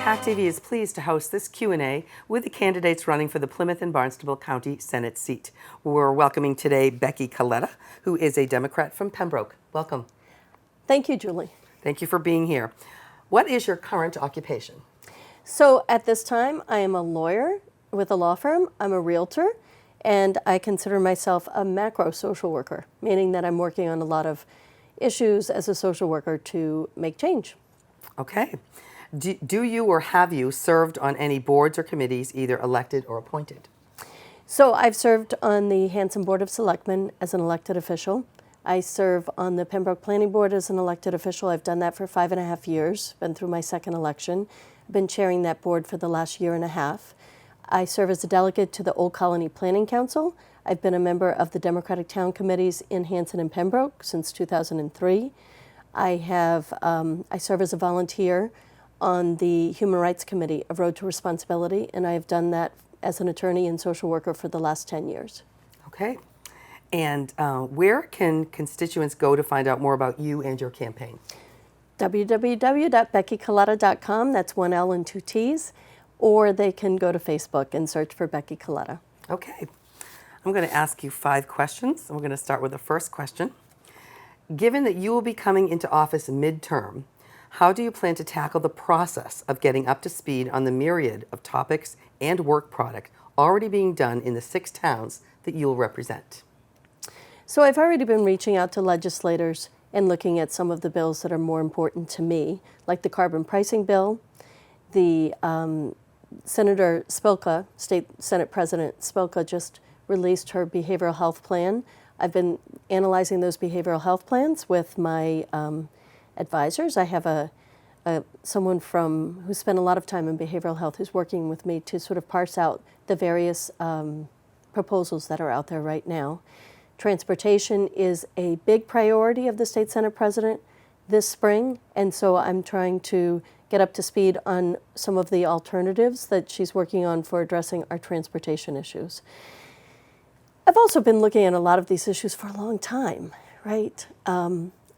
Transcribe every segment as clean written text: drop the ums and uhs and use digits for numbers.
PACTV is pleased to host this Q&A with the candidates running for the Plymouth and Barnstable County Senate seat. We're welcoming today Becky Coletta, who is a Democrat from Pembroke. Welcome. Thank you, Julie. Thank you for being here. What is your current occupation? So at this time, I am a lawyer with a law firm. I'm a realtor, and I consider myself a macro social worker, meaning that I'm working on a lot of issues as a social worker to make change. Okay. Do you or have you served on any boards or committees, either elected or appointed? So I've served on the Hanson Board of Selectmen as an elected official. I serve on the Pembroke Planning Board as an elected official. I've done that for 5.5 years, been through my second election. I've been chairing that board for the last 1.5 years. I serve as a delegate to the Old Colony Planning Council. I've been a member of the Democratic Town Committees in Hanson and Pembroke since 2003. I serve as a volunteer on the Human Rights Committee of Road to Responsibility, and I have done that as an attorney and social worker for the last 10 years. Okay. And where can constituents go to find out more about you and your campaign? www.beckycoletta.com, that's 1 L and 2 T's, or they can go to Facebook and search for Becky Coletta. Okay. I'm going to ask you 5 questions. We're going to start with the first question. Given that you will be coming into office midterm, how do you plan to tackle the process of getting up to speed on the myriad of topics and work product already being done in the 6 towns that you will represent? So I've already been reaching out to legislators and looking at some of the bills that are more important to me, like the carbon pricing bill. The Senator Spilka, State Senate President Spilka, just released her behavioral health plan. I've been analyzing those behavioral health plans with my advisors. I have someone who spent a lot of time in behavioral health who's working with me to sort of parse out the various proposals that are out there right now. Transportation is a big priority of the State Senate President this spring, and so I'm trying to get up to speed on some of the alternatives that she's working on for addressing our transportation issues. I've also been looking at a lot of these issues for a long time, right?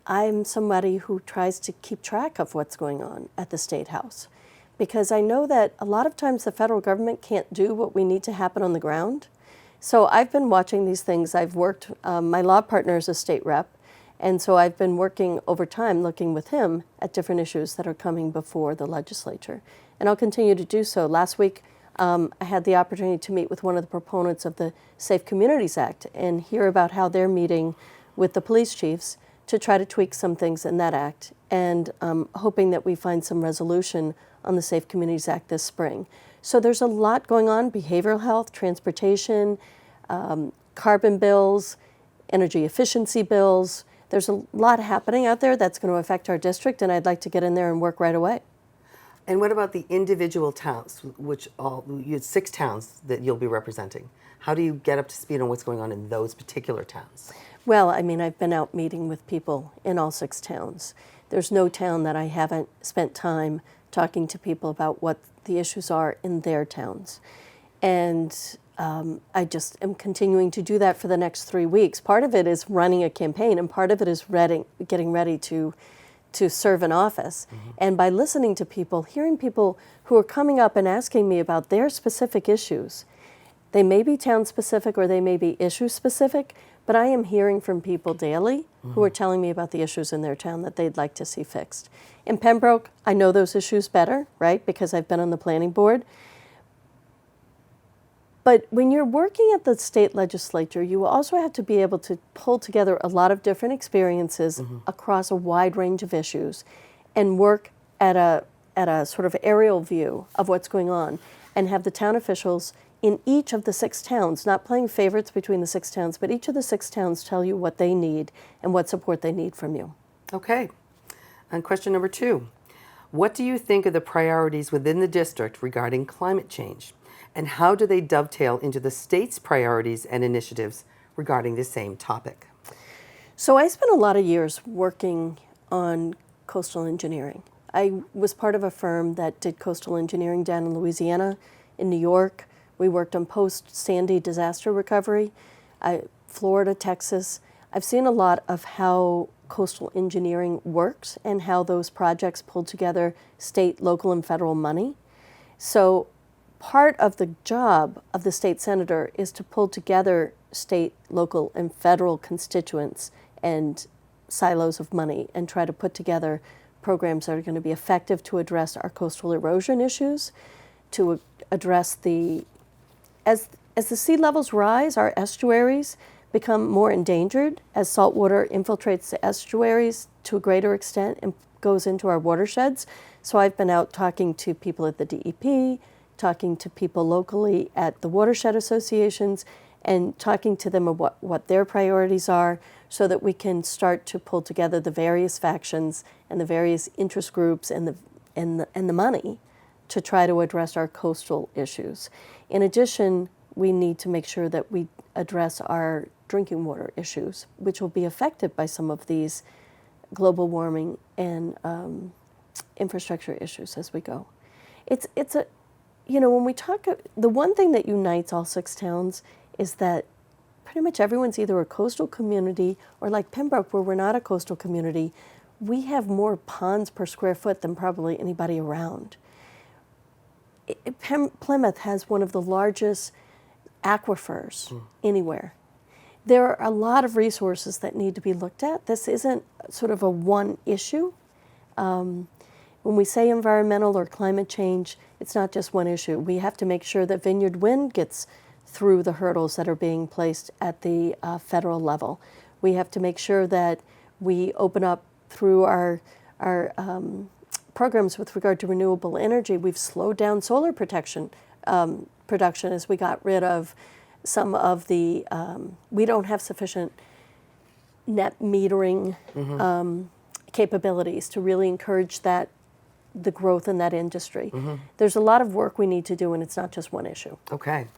I'm somebody who tries to keep track of what's going on at the State House, because I know that a lot of times the federal government can't do what we need to happen on the ground. So I've been watching these things. I've worked, my law partner is a state rep, and so I've been working over time looking with him at different issues that are coming before the legislature. And I'll continue to do so. Last week, I had the opportunity to meet with one of the proponents of the Safe Communities Act and hear about how they're meeting with the police chiefs to try to tweak some things in that act, and hoping that we find some resolution on the Safe Communities Act this spring. So there's a lot going on: behavioral health, transportation, carbon bills, energy efficiency bills. There's a lot happening out there that's going to affect our district, and I'd like to get in there and work right away. And what about the individual towns, you had 6 towns that you'll be representing? How do you get up to speed on what's going on in those particular towns? Well, I mean, I've been out meeting with people in all 6 towns. There's no town that I haven't spent time talking to people about what the issues are in their towns. And I just am continuing to do that for the next 3 weeks. Part of it is running a campaign, and part of it is getting ready to serve in office. Mm-hmm. And by listening to people, hearing people who are coming up and asking me about their specific issues, they may be town-specific or they may be issue-specific, but I am hearing from people daily who are telling me about the issues in their town that they'd like to see fixed. In Pembroke, I know those issues better, right, because I've been on the planning board. But when you're working at the state legislature, you also have to be able to pull together a lot of different experiences across a wide range of issues and work at a sort of aerial view of what's going on, and have the town officials in each of the 6 towns, not playing favorites between the 6 towns, but each of the 6 towns tell you what they need and what support they need from you. Okay. And question number 2. What do you think are the priorities within the district regarding climate change? And how do they dovetail into the state's priorities and initiatives regarding the same topic? So I spent a lot of years working on coastal engineering. I was part of a firm that did coastal engineering down in Louisiana, in New York. We worked on post-Sandy disaster recovery, Florida, Texas. I've seen a lot of how coastal engineering works and how those projects pull together state, local, and federal money. So part of the job of the state senator is to pull together state, local, and federal constituents and silos of money and try to put together programs that are going to be effective to address our coastal erosion issues, to address as the sea levels rise, our estuaries become more endangered as saltwater infiltrates the estuaries to a greater extent and goes into our watersheds. So I've been out talking to people at the DEP, talking to people locally at the watershed associations, and talking to them about what their priorities are so that we can start to pull together the various factions and the various interest groups and the money to try to address our coastal issues. In addition, we need to make sure that we address our drinking water issues, which will be affected by some of these global warming and infrastructure issues as we go. It's a, when we talk, the one thing that unites all 6 towns is that pretty much everyone's either a coastal community or like Pembroke, where we're not a coastal community, we have more ponds per square foot than probably anybody around. Plymouth has one of the largest aquifers anywhere. There are a lot of resources that need to be looked at. This isn't sort of a one issue. When we say environmental or climate change, it's not just one issue. We have to make sure that Vineyard Wind gets through the hurdles that are being placed at the federal level. We have to make sure that we open up through our programs with regard to renewable energy. We've slowed down solar production as we got rid of some of the, we don't have sufficient net metering capabilities to really encourage the growth in that industry. There's a lot of work we need to do, and it's not just one issue. Okay.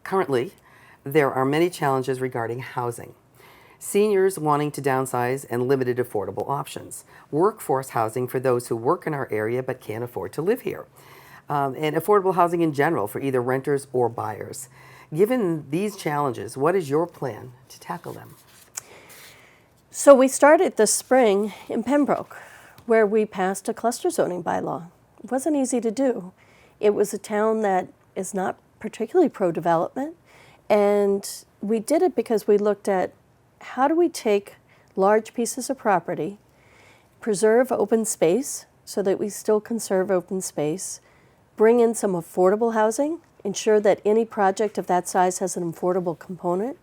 Currently, there are many challenges regarding housing. Seniors wanting to downsize and limited affordable options. Workforce housing for those who work in our area but can't afford to live here. And affordable housing in general for either renters or buyers. Given these challenges, what is your plan to tackle them? So we started this spring in Pembroke, where we passed a cluster zoning bylaw. It wasn't easy to do. It was a town that is not particularly pro-development, and we did it because we looked at how do we take large pieces of property, preserve open space so that we still conserve open space, bring in some affordable housing, ensure that any project of that size has an affordable component,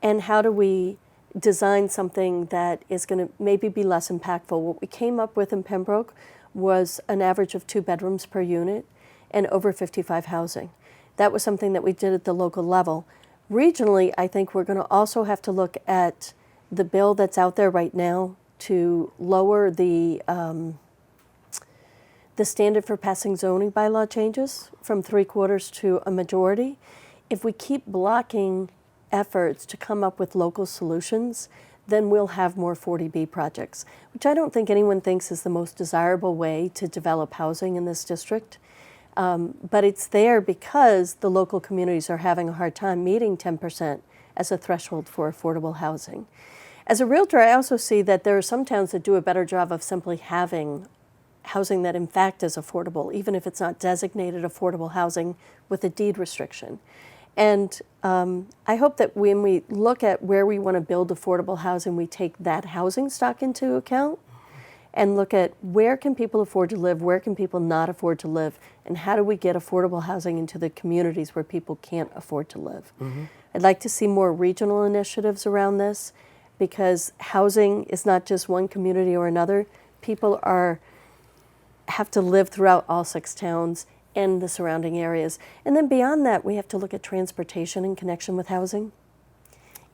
and how do we design something that is going to maybe be less impactful. What we came up with in Pembroke was an average of 2 bedrooms per unit and over 55 housing. That was something that we did at the local level. Regionally, I think we're going to also have to look at the bill that's out there right now to lower the standard for passing zoning bylaw changes from 3/4 to a majority. If we keep blocking efforts to come up with local solutions, then we'll have more 40B projects, which I don't think anyone thinks is the most desirable way to develop housing in this district. But it's there because the local communities are having a hard time meeting 10% as a threshold for affordable housing. As a realtor, I also see that there are some towns that do a better job of simply having housing that in fact is affordable, even if it's not designated affordable housing with a deed restriction. And I hope that when we look at where we want to build affordable housing, we take that housing stock into account and look at where can people afford to live, where can people not afford to live, and how do we get affordable housing into the communities where people can't afford to live. I'd like to see more regional initiatives around this because housing is not just one community or another. People have to live throughout all 6 towns and the surrounding areas. And then beyond that, we have to look at transportation in connection with housing.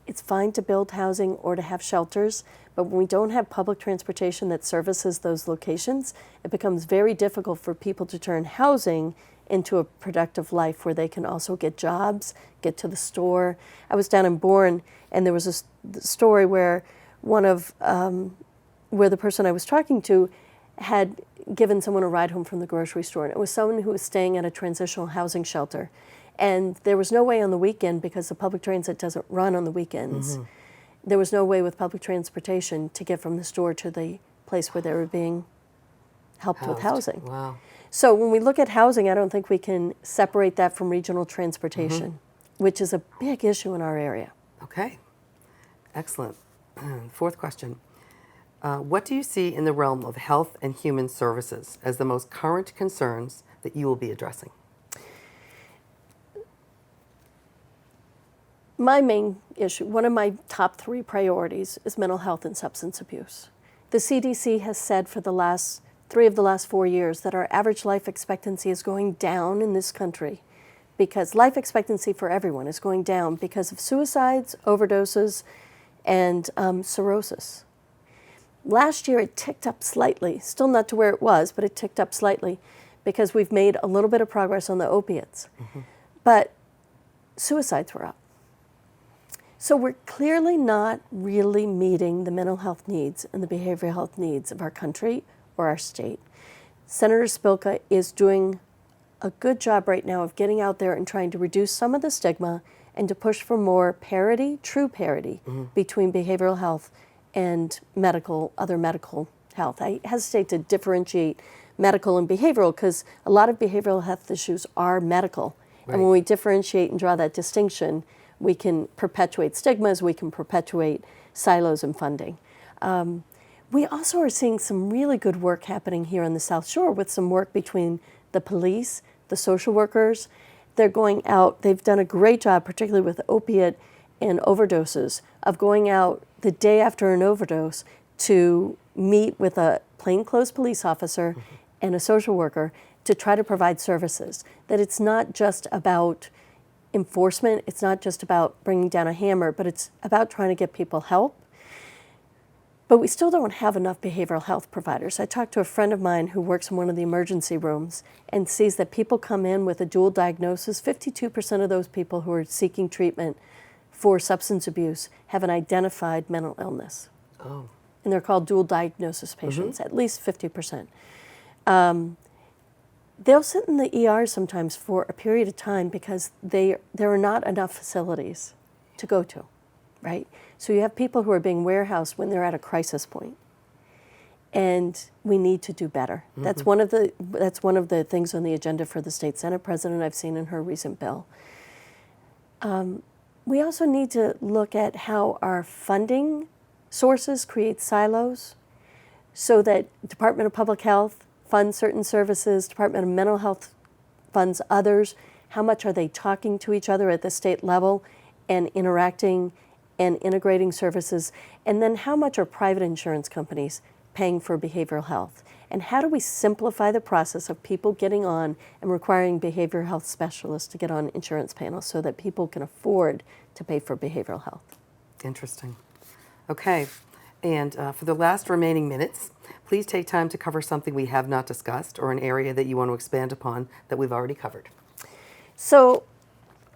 It's fine to build housing or to have shelters, but when we don't have public transportation that services those locations, it becomes very difficult for people to turn housing into a productive life where they can also get jobs, get to the store. I was down in Bourne, and there was a story where where the person I was talking to had given someone a ride home from the grocery store, and it was someone who was staying at a transitional housing shelter. And there was no way on the weekend because the public transit doesn't run on the weekends. there was no way with public transportation to get from the store to the place where they were being helped with housing. Wow. So when we look at housing, I don't think we can separate that from regional transportation, which is a big issue in our area. Okay, excellent. Fourth question. What do you see in the realm of health and human services as the most current concerns that you will be addressing? My main issue, one of my top 3 priorities, is mental health and substance abuse. The CDC has said for the last 3 of the last 4 years that our average life expectancy is going down in this country because life expectancy for everyone is going down because of suicides, overdoses, and cirrhosis. Last year it ticked up slightly, still not to where it was, but it ticked up slightly because we've made a little bit of progress on the opiates. But suicides were up. So we're clearly not really meeting the mental health needs and the behavioral health needs of our country or our state. Senator Spilka is doing a good job right now of getting out there and trying to reduce some of the stigma and to push for more parity, true parity, between behavioral health and other medical health. I hesitate to differentiate medical and behavioral because a lot of behavioral health issues are medical. Right. And when we differentiate and draw that distinction, we can perpetuate stigmas, we can perpetuate silos in funding. We also are seeing some really good work happening here on the South Shore with some work between the police, the social workers. They're going out, they've done a great job, particularly with opiate and overdoses, of going out the day after an overdose to meet with a plainclothes police officer and a social worker to try to provide services. That it's not just about enforcement, it's not just about bringing down a hammer, but it's about trying to get people help. But we still don't have enough behavioral health providers. I talked to a friend of mine who works in one of the emergency rooms and sees that people come in with a dual diagnosis. 52% of those people who are seeking treatment for substance abuse have an identified mental illness. Oh. And they're called dual diagnosis patients, at least 50%. They'll sit in the ER sometimes for a period of time because there are not enough facilities to go to, right? So you have people who are being warehoused when they're at a crisis point. And we need to do better. That's one of the things on the agenda for the state Senate president I've seen in her recent bill. We also need to look at how our funding sources create silos so that Department of Public Health funds certain services, Department of Mental Health funds others. How much are they talking to each other at the state level and interacting and integrating services? And then how much are private insurance companies paying for behavioral health? And how do we simplify the process of people getting on and requiring behavioral health specialists to get on insurance panels so that people can afford to pay for behavioral health? Interesting. Okay, and for the last remaining minutes, please take time to cover something we have not discussed or an area that you want to expand upon that we've already covered. So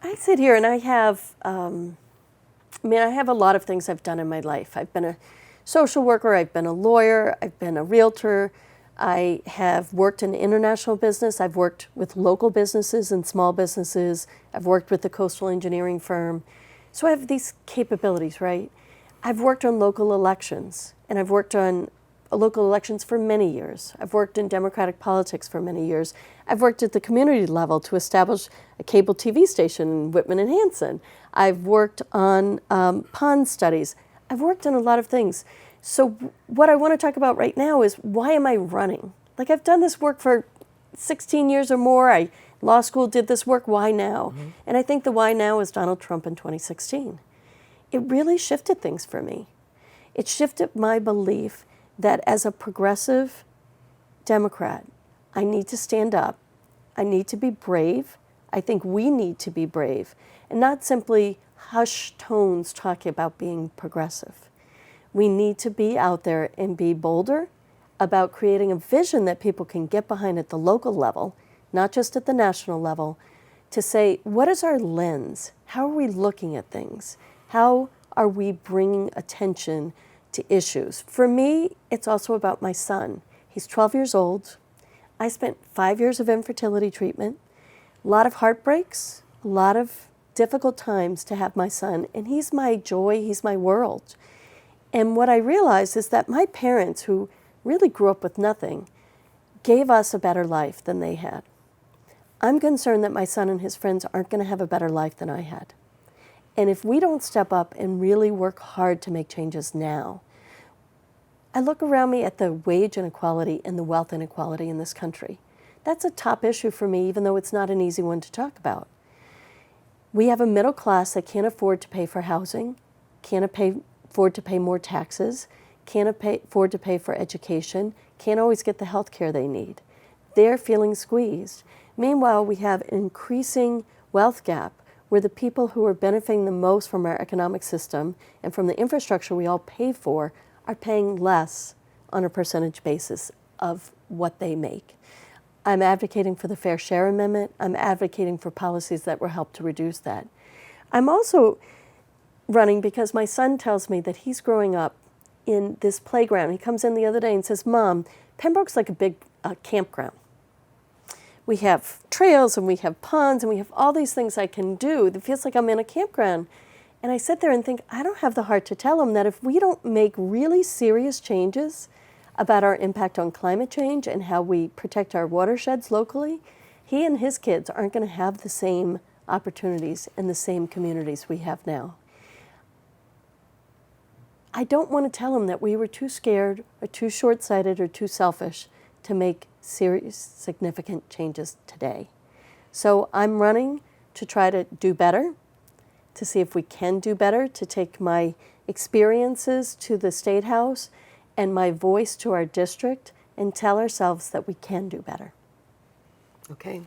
I sit here and I have a lot of things I've done in my life. I've been a social worker, I've been a lawyer, I've been a realtor, I have worked in international business, I've worked with local businesses and small businesses, I've worked with the coastal engineering firm. So I have these capabilities, right? I've worked on local elections, and I've worked on local elections for many years. I've worked in democratic politics for many years. I've worked at the community level to establish a cable TV station in Whitman and Hanson. I've worked on pond studies. I've worked on a lot of things. So what I want to talk about right now is, why am I running? Like, I've done this work for 16 years or more. Law school did this work. Why now? And I think the why now is Donald Trump in 2016. It really shifted things for me. It shifted my belief that as a progressive Democrat, I need to stand up. I need to be brave. I think we need to be brave, and not simply hushed tones talking about being progressive. We need to be out there and be bolder about creating a vision that people can get behind at the local level, not just at the national level, to say, what is our lens? How are we looking at things? How are we bringing attention to issues? For me, it's also about my son. He's 12 years old. I spent 5 years of infertility treatment, a lot of heartbreaks, a lot of difficult times to have my son, and he's my joy, he's my world. And what I realized is that my parents, who really grew up with nothing, gave us a better life than they had. I'm concerned that my son and his friends aren't going to have a better life than I had. And if we don't step up and really work hard to make changes now, I look around me at the wage inequality and the wealth inequality in this country. That's a top issue for me, even though it's not an easy one to talk about. We have a middle class that can't afford to pay for housing, can't afford to pay more taxes, can't afford to pay for education, can't always get the health care they need. They're feeling squeezed. Meanwhile, we have an increasing wealth gap where the people who are benefiting the most from our economic system and from the infrastructure we all pay for are paying less on a percentage basis of what they make. I'm advocating for the Fair Share Amendment. I'm advocating for policies that will help to reduce that. I'm also running because my son tells me that he's growing up in this playground. He comes in the other day and says, "Mom, Pembroke's like a big campground. We have trails and we have ponds and we have all these things I can do. It feels like I'm in a campground." And I sit there and think, I don't have the heart to tell him that if we don't make really serious changes about our impact on climate change and how we protect our watersheds locally, he and his kids aren't going to have the same opportunities in the same communities we have now. I don't want to tell him that we were too scared or too short-sighted or too selfish to make serious, significant changes today. So I'm running to try to do better, to see if we can do better, to take my experiences to the State House and my voice to our district and tell ourselves that we can do better. Okay,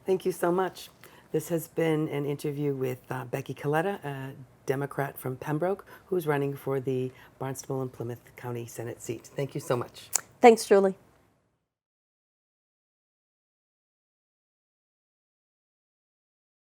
thank you so much. This has been an interview with Becky Coletta, a Democrat from Pembroke, who's running for the Barnstable and Plymouth County Senate seat. Thank you so much. Thanks, Julie.